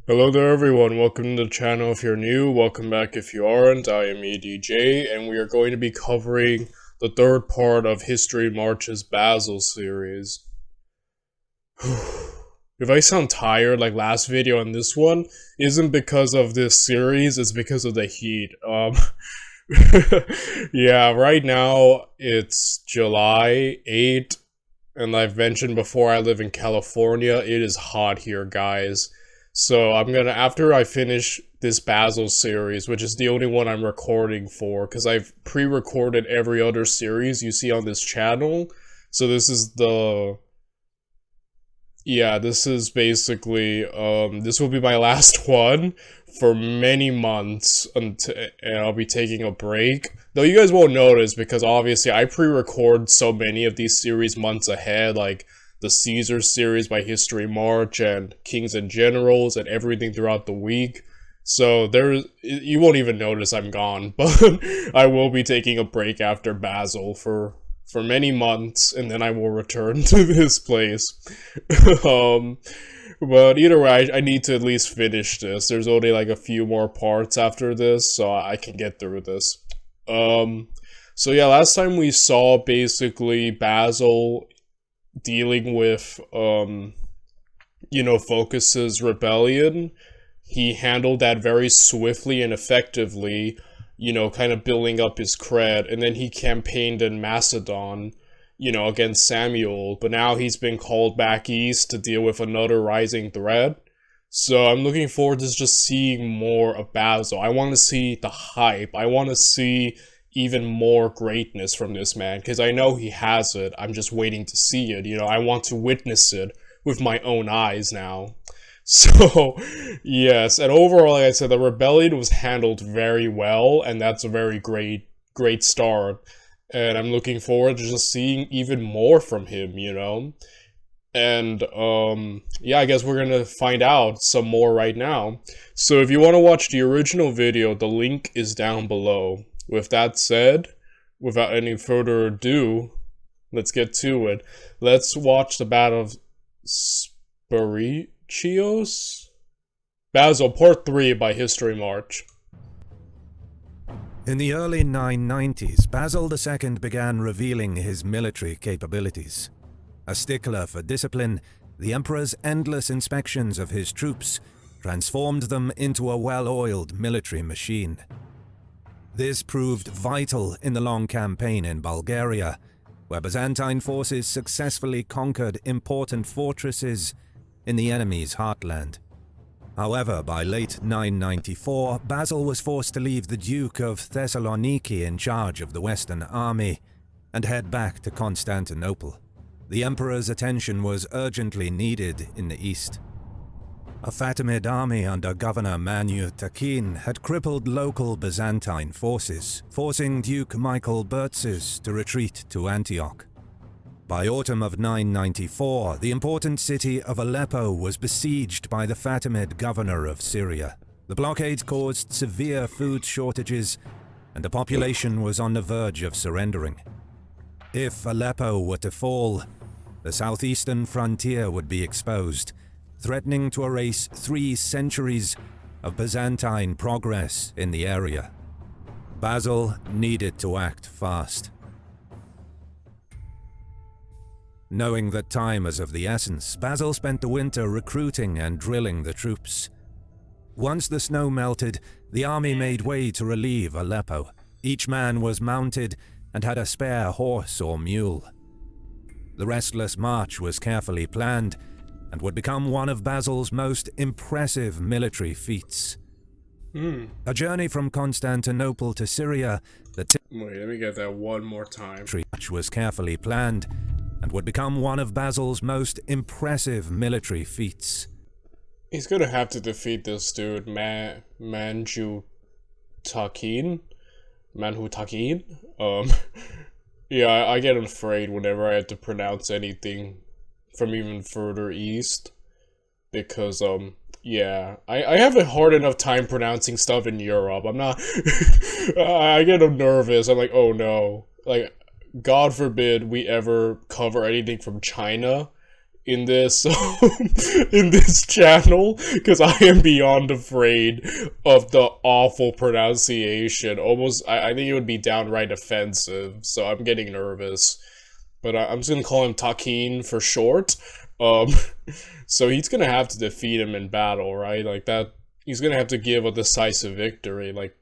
Hello there everyone, welcome to the channel if you're new, welcome back if you aren't. I am EDJ, and we are going to be covering the third part of History March's Basil series. If I sound tired like last video and this one, isn't because of this series, it's because of the heat. Yeah, right now it's July 8th, and I've mentioned before I live in California. It is hot here, guys. So I'm gonna, after I finish this Basil series, which is the only one I'm recording for, because I've pre-recorded every other series you see on this channel. So this is the, yeah, this is basically, this will be my last one for many months, and I'll be taking a break. Though you guys won't notice, because obviously I pre-record so many of these series months ahead, like the Caesar series by HistoryMarche and Kings and Generals and everything throughout the week. So you won't even notice I'm gone, but I will be taking a break after Basil for many months, and then I will return to this place. But either way, I need to at least finish this. There's only like a few more parts after this, so I can get through this. So yeah, last time we saw basically Basil dealing with, Focus's rebellion. He handled that very swiftly and effectively, kind of building up his cred, and then he campaigned in Macedon, against Samuel, but now he's been called back east to deal with another rising threat. So I'm looking forward to just seeing more of Basil. I want to see the hype. I want to see even more greatness from this man, because I know he has it. I'm just waiting to see it. I want to witness it with my own eyes now. So, yes, and overall, like I said, the rebellion was handled very well, and that's a very great start. And I'm looking forward to just seeing even more from him, And, yeah, I guess we're gonna find out some more right now. So if you want to watch the original video, the link is down below. With that said, without any further ado, let's get to it. Let's watch the Battle of Spercheios? Basil, Part 3 by HistoryMarche. In the early 990s, Basil II began revealing his military capabilities. A stickler for discipline, the emperor's endless inspections of his troops transformed them into a well-oiled military machine. This proved vital in the long campaign in Bulgaria, where Byzantine forces successfully conquered important fortresses in the enemy's heartland. However, by late 994, Basil was forced to leave the Duke of Thessaloniki in charge of the Western Army and head back to Constantinople. The emperor's attention was urgently needed in the east. A Fatimid army under Governor Manu Takin had crippled local Byzantine forces, forcing Duke Michael Bertzes to retreat to Antioch. By autumn of 994, the important city of Aleppo was besieged by the Fatimid governor of Syria. The blockade caused severe food shortages, and the population was on the verge of surrendering. If Aleppo were to fall, the southeastern frontier would be exposed, threatening to erase 3 centuries of Byzantine progress in the area. Basil needed to act fast. Knowing that time was of the essence, Basil spent the winter recruiting and drilling the troops. Once the snow melted, the army made way to relieve Aleppo. Each man was mounted and had a spare horse or mule. The restless march was carefully planned, and would become one of Basil's most impressive military feats. A journey from Constantinople to Syria, wait, let me get that one more time. March was carefully planned, and would become one of Basil's most impressive military feats. He's gonna have to defeat this dude, Manju Takin? Yeah, I get afraid whenever I have to pronounce anything from even further east, because, yeah, I have a hard enough time pronouncing stuff in Europe. I'm not, I get nervous. I'm like, oh no, like, God forbid we ever cover anything from China in this in this channel, because I am beyond afraid of the awful pronunciation. Almost, I think it would be downright offensive, so I'm getting nervous. But I'm just gonna call him Takin for short. Um, so he's gonna have to defeat him in battle, right? Like that, he's gonna have to give a decisive victory. Like,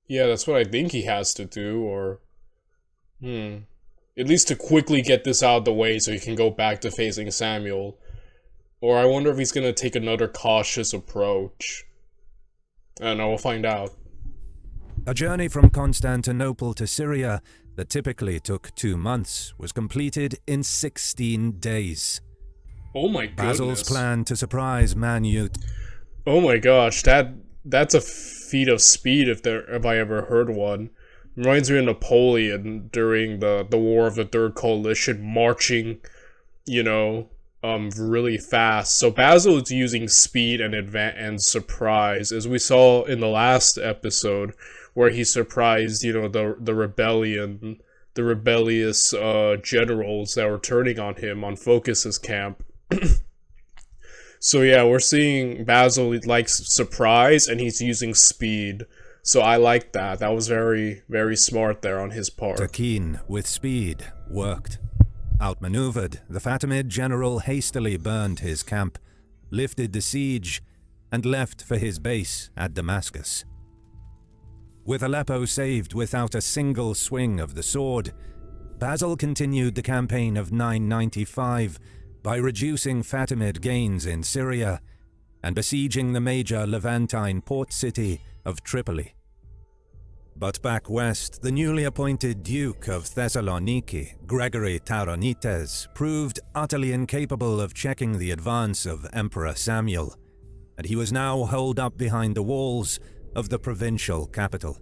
yeah, that's what I think he has to do, or at least to quickly get this out of the way so he can go back to facing Samuel. Or I wonder if he's gonna take another cautious approach. I don't know, we'll find out. A journey from Constantinople to Syria that typically took 2 months was completed in 16 days. Oh my goodness. Basil's plan to surprise Manute. Oh my gosh, that's a feat of speed if I ever heard one. Reminds me of Napoleon during the War of the Third Coalition, marching, really fast. So Basil is using speed and surprise, as we saw in the last episode, where he surprised, the rebellion, the rebellious generals that were turning on him on Phocas's camp. So yeah, we're seeing Basil likes surprise, and he's using speed. So I like that. That was very, very smart there on his part. Takin, with speed, worked. Outmaneuvered, the Fatimid general hastily burned his camp, lifted the siege, and left for his base at Damascus. With Aleppo saved without a single swing of the sword, Basil continued the campaign of 995 by reducing Fatimid gains in Syria and besieging the major Levantine port city of Tripoli. But back west, the newly appointed Duke of Thessaloniki, Gregory Tauronites, proved utterly incapable of checking the advance of Emperor Samuel, and he was now holed up behind the walls of the provincial capital.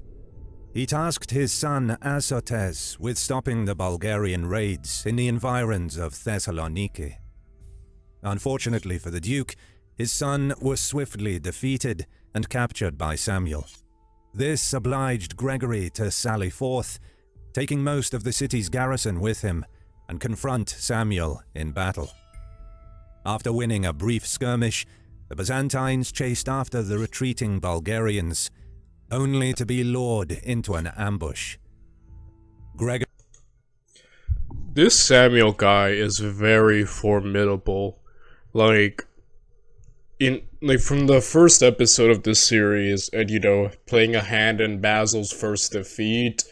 He tasked his son Asotes with stopping the Bulgarian raids in the environs of Thessaloniki. Unfortunately for the Duke, his son was swiftly defeated and captured by Samuel. This obliged Gregory to sally forth, taking most of the city's garrison with him, and confront Samuel in battle. After winning a brief skirmish, the Byzantines chased after the retreating Bulgarians, only to be lured into an ambush. This Samuel guy is very formidable. From the first episode of this series, and playing a hand in Basil's first defeat,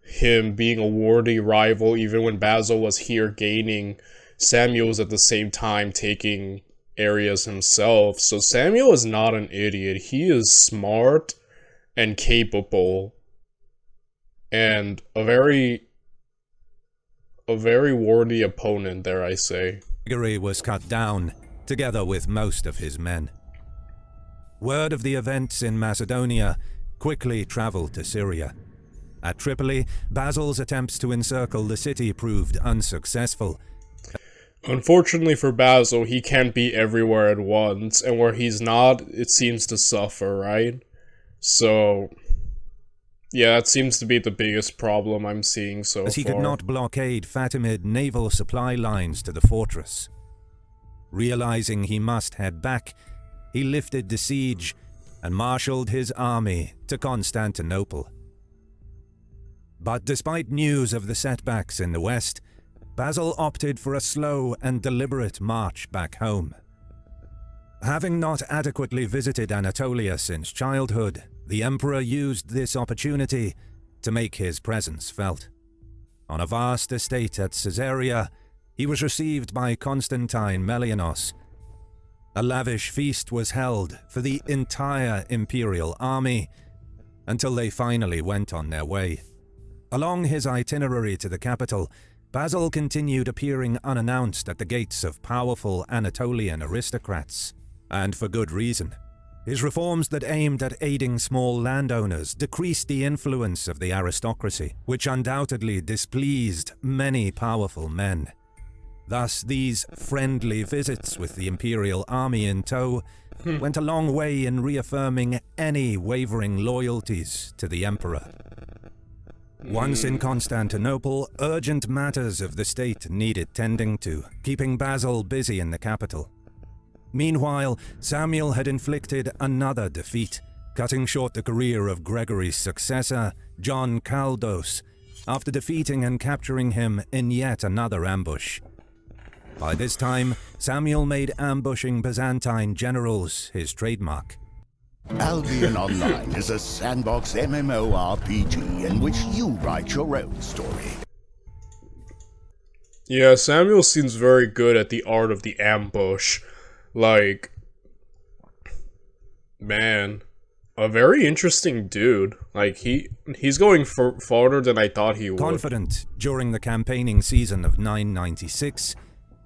him being a worthy rival even when Basil was here gaining, Samuel was at the same time taking areas himself. So Samuel is not an idiot. He is smart and capable, and a very worthy opponent, dare I say. Gregory was cut down, together with most of his men. Word of the events in Macedonia quickly traveled to Syria. At Tripoli, Basil's attempts to encircle the city proved unsuccessful. Unfortunately for Basil, he can't be everywhere at once, and where he's not, it seems to suffer, right? So, yeah, that seems to be the biggest problem I'm seeing so far. As he could not blockade Fatimid naval supply lines to the fortress. Realizing he must head back, he lifted the siege and marshaled his army to Constantinople. But despite news of the setbacks in the west, Basil opted for a slow and deliberate march back home. Having not adequately visited Anatolia since childhood, the emperor used this opportunity to make his presence felt. On a vast estate at Caesarea, he was received by Constantine Melianos. A lavish feast was held for the entire imperial army until they finally went on their way. Along his itinerary to the capital, Basil continued appearing unannounced at the gates of powerful Anatolian aristocrats, and for good reason. His reforms that aimed at aiding small landowners decreased the influence of the aristocracy, which undoubtedly displeased many powerful men. Thus, these friendly visits with the imperial army in tow went a long way in reaffirming any wavering loyalties to the emperor. Once in Constantinople, urgent matters of the state needed tending to, keeping Basil busy in the capital. Meanwhile, Samuel had inflicted another defeat, cutting short the career of Gregory's successor, John Caldos, after defeating and capturing him in yet another ambush. By this time, Samuel made ambushing Byzantine generals his trademark. Albion Online is a sandbox MMORPG in which you write your own story. Yeah, Samuel seems very good at the art of the ambush. Like, man, a very interesting dude. Like, he's going farther than I thought he would. Confident during the campaigning season of 996,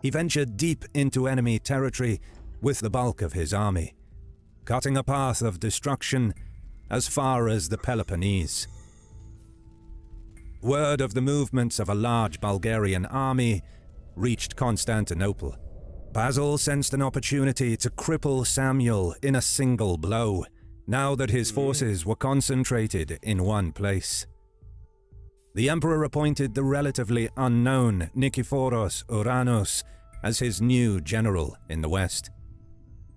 he ventured deep into enemy territory with the bulk of his army, cutting a path of destruction as far as the Peloponnese. Word of the movements of a large Bulgarian army reached Constantinople. Basil sensed an opportunity to cripple Samuel in a single blow, now that his forces were concentrated in one place. The emperor appointed the relatively unknown Nikephoros Ouranos as his new general in the west.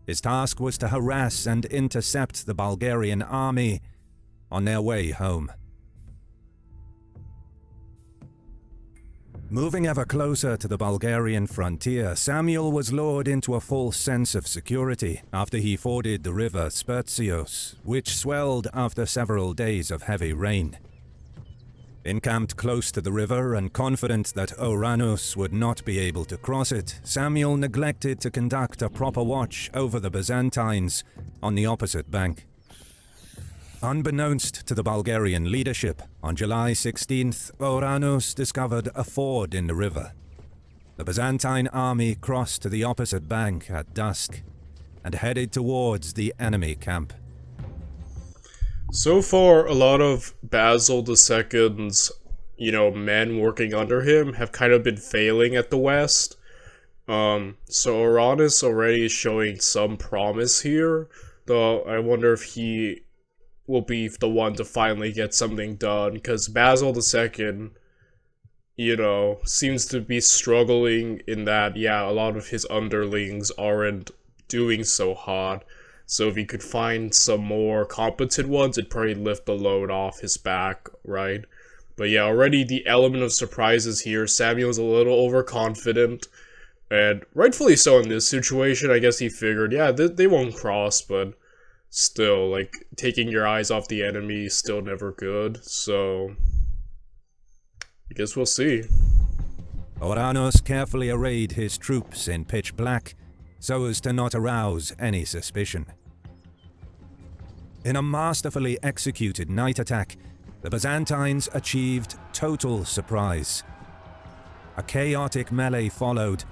His task was to harass and intercept the Bulgarian army on their way home. Moving ever closer to the Bulgarian frontier, Samuel was lured into a false sense of security after he forded the river Spercheios, which swelled after several days of heavy rain. Encamped close to the river and confident that Ouranos would not be able to cross it, Samuel neglected to conduct a proper watch over the Byzantines on the opposite bank. Unbeknownst to the Bulgarian leadership, on July 16th, Ouranos discovered a ford in the river. The Byzantine army crossed to the opposite bank at dusk and headed towards the enemy camp. So far, a lot of Basil II's, men working under him have kind of been failing at the West. So Ouranos already is showing some promise here, though I wonder if he will be the one to finally get something done, because Basil II, seems to be struggling in that, a lot of his underlings aren't doing so hot. So if he could find some more competent ones, it'd probably lift the load off his back, right? But yeah, already the element of surprises here. Samuel's a little overconfident, and rightfully so in this situation. I guess he figured, they won't cross, but still, like, taking your eyes off the enemy is still never good, so I guess we'll see. Ouranos carefully arrayed his troops in pitch black so as to not arouse any suspicion. In a masterfully executed night attack, the Byzantines achieved total surprise. A chaotic melee followed,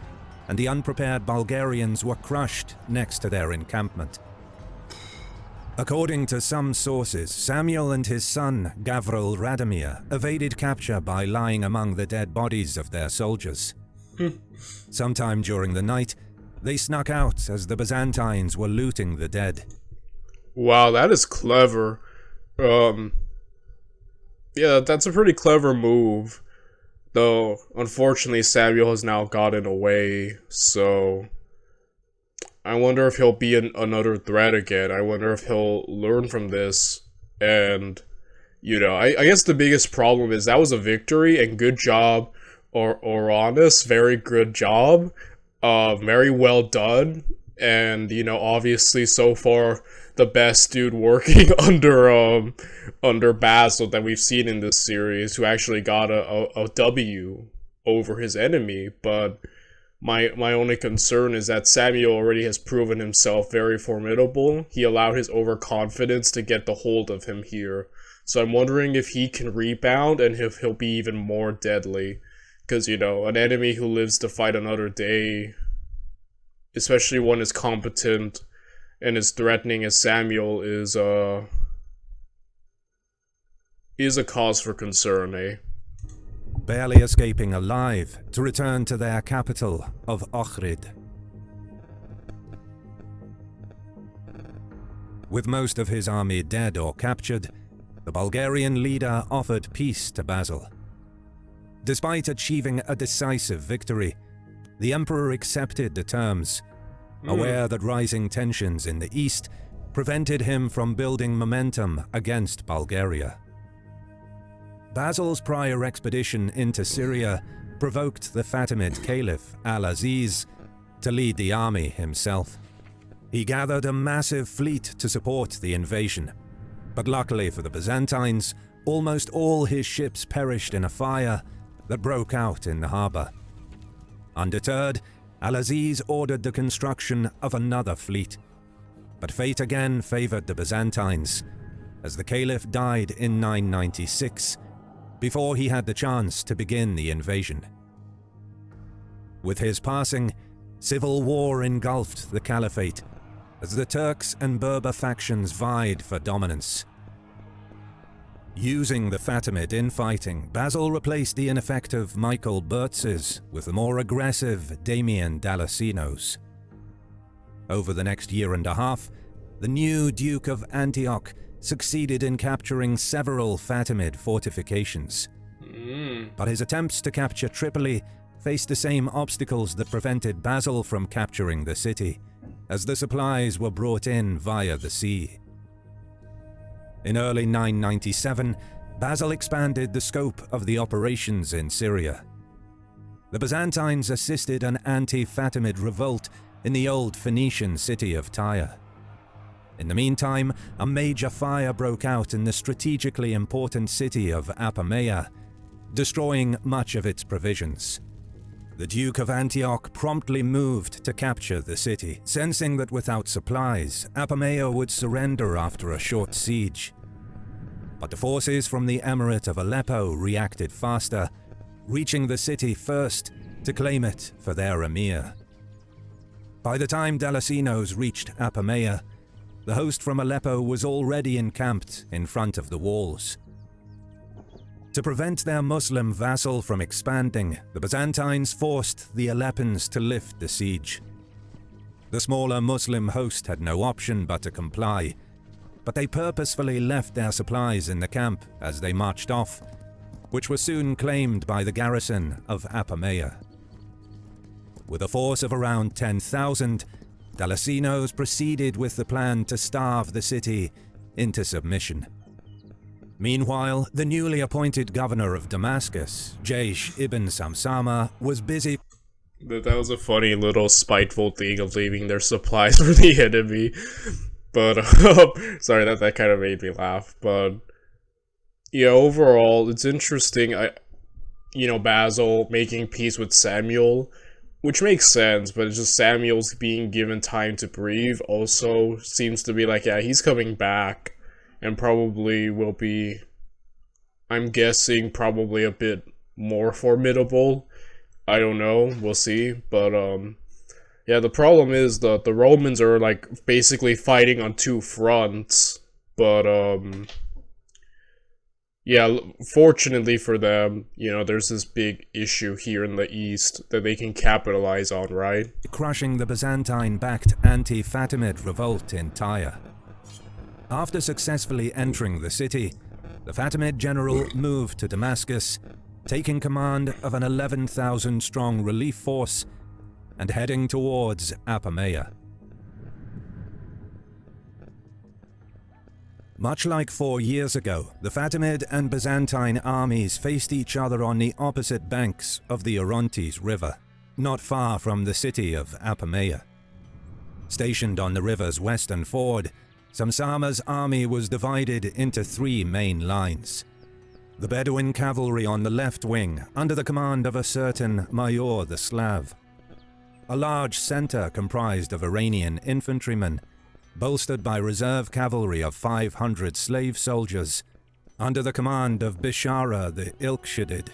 and the unprepared Bulgarians were crushed next to their encampment. According to some sources, Samuel and his son, Gavril Radomir, evaded capture by lying among the dead bodies of their soldiers. Sometime during the night, they snuck out as the Byzantines were looting the dead. Wow, that is clever. That's a pretty clever move. Though, unfortunately, Samuel has now gotten away, so I wonder if he'll be another threat again. I wonder if he'll learn from this. And, I guess the biggest problem is that was a victory, and good job, Ouranos, very good job. Very well done. And, obviously so far the best dude working under Basil that we've seen in this series, who actually got a W over his enemy. But my only concern is that Samuel already has proven himself very formidable. He allowed his overconfidence to get the hold of him here. So I'm wondering if he can rebound and if he'll be even more deadly. Because, an enemy who lives to fight another day, especially one as competent and as threatening as Samuel, is a cause for concern, eh? Barely escaping alive to return to their capital of Ohrid. With most of his army dead or captured, the Bulgarian leader offered peace to Basil. Despite achieving a decisive victory, the emperor accepted the terms, aware that rising tensions in the east prevented him from building momentum against Bulgaria. Basil's prior expedition into Syria provoked the Fatimid Caliph Al-Aziz to lead the army himself. He gathered a massive fleet to support the invasion, but luckily for the Byzantines, almost all his ships perished in a fire that broke out in the harbour. Undeterred, Al-Aziz ordered the construction of another fleet, but fate again favoured the Byzantines, as the Caliph died in 996, before he had the chance to begin the invasion. With his passing, civil war engulfed the Caliphate, as the Turks and Berber factions vied for dominance. Using the Fatimid infighting, Basil replaced the ineffective Michael Bertzes with the more aggressive Damian Dalasinos. Over the next year and a half, the new Duke of Antioch succeeded in capturing several Fatimid fortifications. But his attempts to capture Tripoli faced the same obstacles that prevented Basil from capturing the city, as the supplies were brought in via the sea. In early 997, Basil expanded the scope of the operations in Syria. The Byzantines assisted an anti-Fatimid revolt in the old Phoenician city of Tyre. In the meantime, a major fire broke out in the strategically important city of Apamea, destroying much of its provisions. The Duke of Antioch promptly moved to capture the city, sensing that without supplies, Apamea would surrender after a short siege. But the forces from the Emirate of Aleppo reacted faster, reaching the city first to claim it for their emir. By the time Dalasinos reached Apamea, the host from Aleppo was already encamped in front of the walls. To prevent their Muslim vassal from expanding, the Byzantines forced the Aleppans to lift the siege. The smaller Muslim host had no option but to comply, but they purposefully left their supplies in the camp as they marched off, which were soon claimed by the garrison of Apamea. With a force of around 10,000, Dalasinos proceeded with the plan to starve the city into submission. Meanwhile, the newly appointed governor of Damascus, Jaysh ibn Samsama, was busy. That was a funny little spiteful thing of leaving their supplies for the enemy. But, sorry, that kind of made me laugh. But, yeah, overall, it's interesting. Basil making peace with Samuel, which makes sense, but it's just Samuel's being given time to breathe also seems to be like, yeah, he's coming back. And probably will be, I'm guessing, probably a bit more formidable. I don't know, we'll see. But, yeah, the problem is that the Romans are, like, basically fighting on two fronts. But, yeah, fortunately for them, there's this big issue here in the east that they can capitalize on, right? Crushing the Byzantine-backed anti-Fatimid revolt in Tyre. After successfully entering the city, the Fatimid general moved to Damascus, taking command of an 11,000-strong relief force and heading towards Apamea. Much like 4 years ago, the Fatimid and Byzantine armies faced each other on the opposite banks of the Orontes River, not far from the city of Apamea. Stationed on the river's western ford, Samsama's army was divided into 3 main lines. The Bedouin cavalry on the left wing, under the command of a certain Mayor the Slav. A large center comprised of Iranian infantrymen, bolstered by reserve cavalry of 500 slave soldiers, under the command of Bishara the Ilkshidid.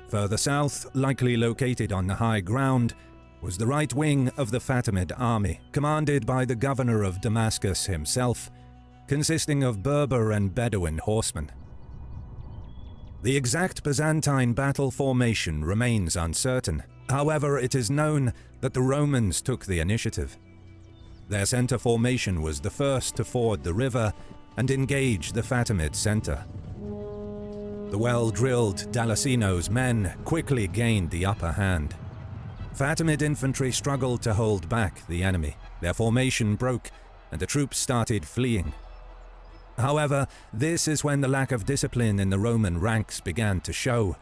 Further south, likely located on the high ground, was the right wing of the Fatimid army, commanded by the governor of Damascus himself, consisting of Berber and Bedouin horsemen. The exact Byzantine battle formation remains uncertain. However, it is known that the Romans took the initiative. Their center formation was the first to ford the river and engage the Fatimid center. The well-drilled Dalasino's men quickly gained the upper hand. Fatimid infantry struggled to hold back the enemy. Their formation broke, and the troops started fleeing. However, this is when the lack of discipline in the Roman ranks began to show,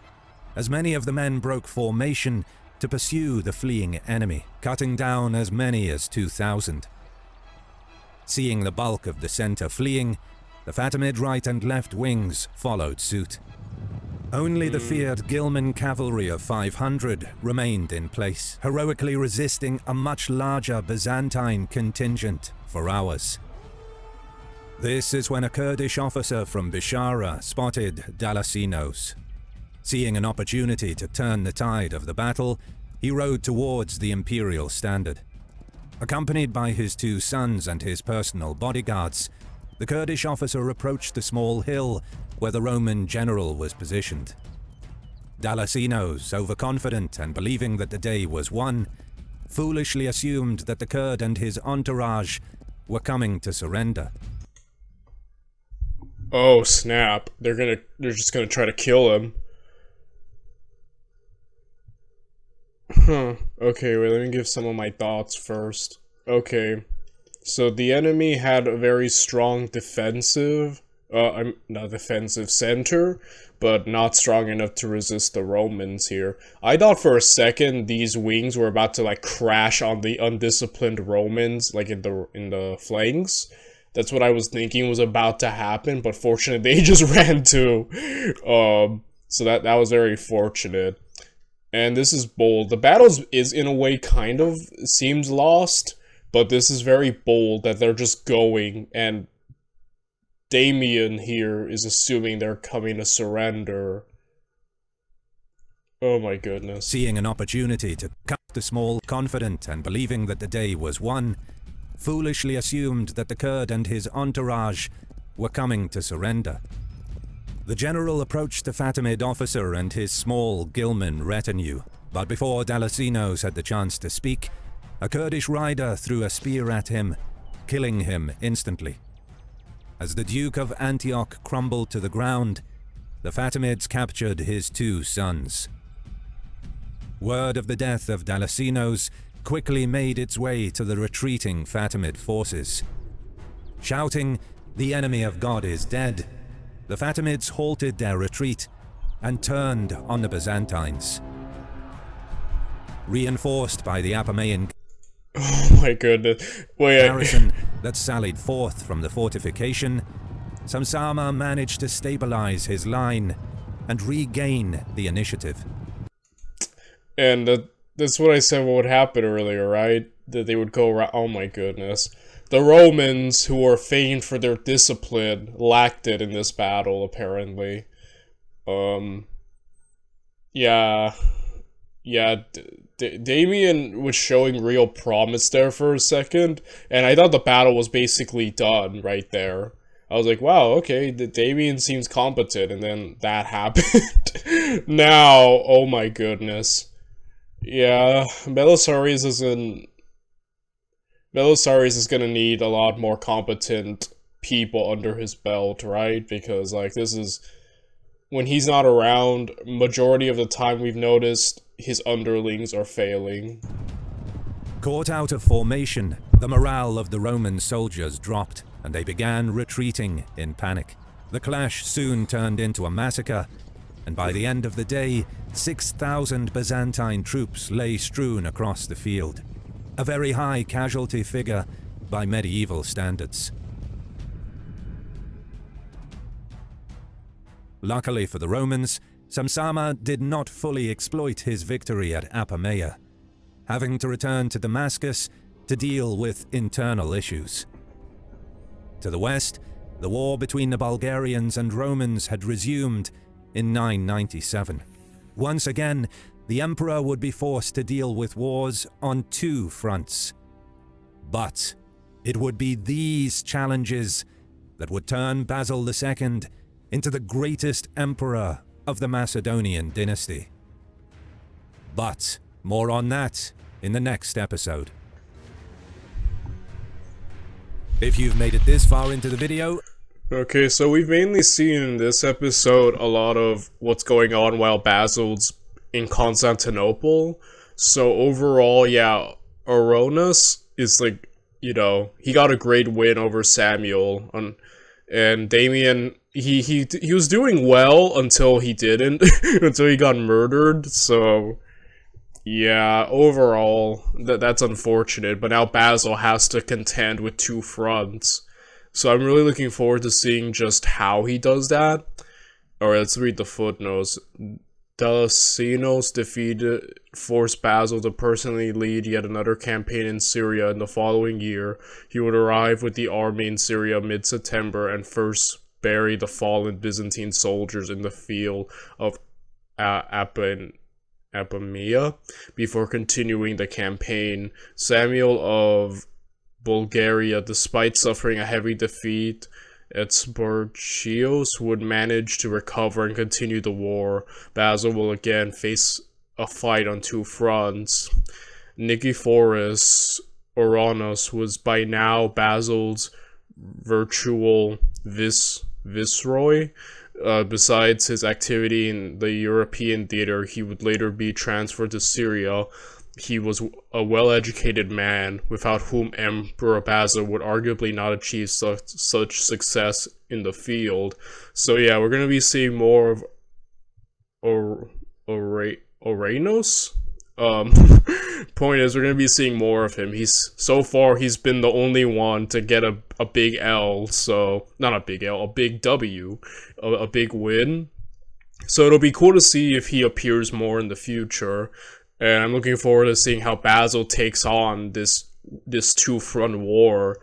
as many of the men broke formation to pursue the fleeing enemy, cutting down as many as 2,000. Seeing the bulk of the center fleeing, the Fatimid right and left wings followed suit. Only the feared Ghilman cavalry of 500 remained in place, heroically resisting a much larger Byzantine contingent for hours. This is when a Kurdish officer from Bishara spotted Dalasinos. Seeing an opportunity to turn the tide of the battle, he rode towards the imperial standard. Accompanied by his 2 sons and his personal bodyguards, the Kurdish officer approached the small hill where the Roman general was positioned. Dalasinos, overconfident and believing that the day was won, foolishly assumed that the Kurd and his entourage were coming to surrender. Oh snap, they're just gonna try to kill him. Okay, wait, let me give some of my thoughts first. Okay, so the enemy had a very strong defensive, not defensive center, but not strong enough to resist the Romans here. I thought for a second these wings were about to like crash on the undisciplined Romans, like in the flanks. That's what I was thinking was about to happen, but fortunately they just ran too. So that was very fortunate. And this is bold. The battle is in a way kind of seems lost, but this is very bold that they're just going, and Damien here is assuming they're coming to surrender. Oh my goodness. Seeing an opportunity to cut the small, confident and believing that the day was won, foolishly assumed that the Kurd and his entourage were coming to surrender. The general approached the Fatimid officer and his small Ghilman retinue, but before Dalasinos had the chance to speak, a Kurdish rider threw a spear at him, killing him instantly. As the Duke of Antioch crumbled to the ground, the Fatimids captured his 2 sons. Word of the death of Dalasinos quickly made its way to the retreating Fatimid forces. Shouting, "The enemy of God is dead," the Fatimids halted their retreat and turned on the Byzantines. Reinforced by the Apamæan Oh my goodness. Wait, garrison that sallied forth from the fortification, Samsama managed to stabilize his line and regain the initiative. And that's what I said what would happen earlier, right? That they would go around. Oh my goodness. The Romans, who were famed for their discipline, lacked it in this battle, apparently. Yeah, Damien was showing real promise there for a second, and I thought the battle was basically done right there. I was like, wow, okay, Damien seems competent, and then that happened. Now, oh my goodness. Yeah, Belisarius is gonna need a lot more competent people under his belt, right? Because, like, this is... when he's not around, majority of the time we've noticed his underlings are failing. Caught out of formation, the morale of the Roman soldiers dropped, and they began retreating in panic. The clash soon turned into a massacre, and by the end of the day, 6,000 Byzantine troops lay strewn across the field. A very high casualty figure by medieval standards. Luckily for the Romans, Samsama did not fully exploit his victory at Apamea, having to return to Damascus to deal with internal issues. To the west, the war between the Bulgarians and Romans had resumed in 997. Once again, the emperor would be forced to deal with wars on 2 fronts. But it would be these challenges that would turn Basil II into the greatest emperor of the Macedonian dynasty. But more on that in the next episode. If you've made it this far into the video, Okay, so we've mainly seen in this episode a lot of what's going on while Basil's in Constantinople. So overall, yeah, Aronas is like, he got a great win over Samuel and Damien he was doing well until he didn't until he got murdered. So yeah, overall that's unfortunate, but now Basil has to contend with two fronts. So I'm really looking forward to seeing just how he does that. Alright, let's read the footnotes. Delicinos defeated forced Basil to personally lead yet another campaign in Syria in the following year. He would arrive with the army in Syria mid-September and first bury the fallen Byzantine soldiers in the field of Apamea before continuing the campaign. Samuel of Bulgaria, despite suffering a heavy defeat at Spercheios, would manage to recover and continue the war. Basil will again face a fight on two fronts. Nicephorus Oranos was by now Basil's virtual viceroy. Besides his activity in the European theater, he would later be transferred to Syria. He was a well-educated man, without whom Emperor Basil would arguably not achieve such success in the field. So yeah, we're going to be seeing more of Oranos. Point is, we're going to be seeing more of him. So far, he's been the only one to get a big L, so, not a big L, a big W, a big win. So it'll be cool to see if he appears more in the future. And I'm looking forward to seeing how Basil takes on this two-front war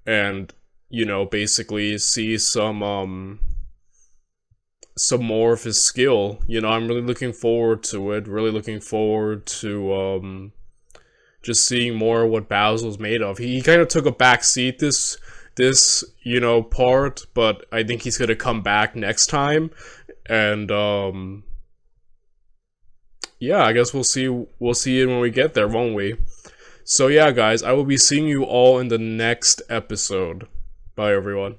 and, basically see some more of his skill. I'm really looking forward to it. Really looking forward to, just seeing more of what Basil's made of. He kind of took a back seat this part, but I think he's gonna come back next time. And, yeah, I guess we'll see it when we get there, won't we? So yeah, guys, I will be seeing you all in the next episode. Bye, everyone.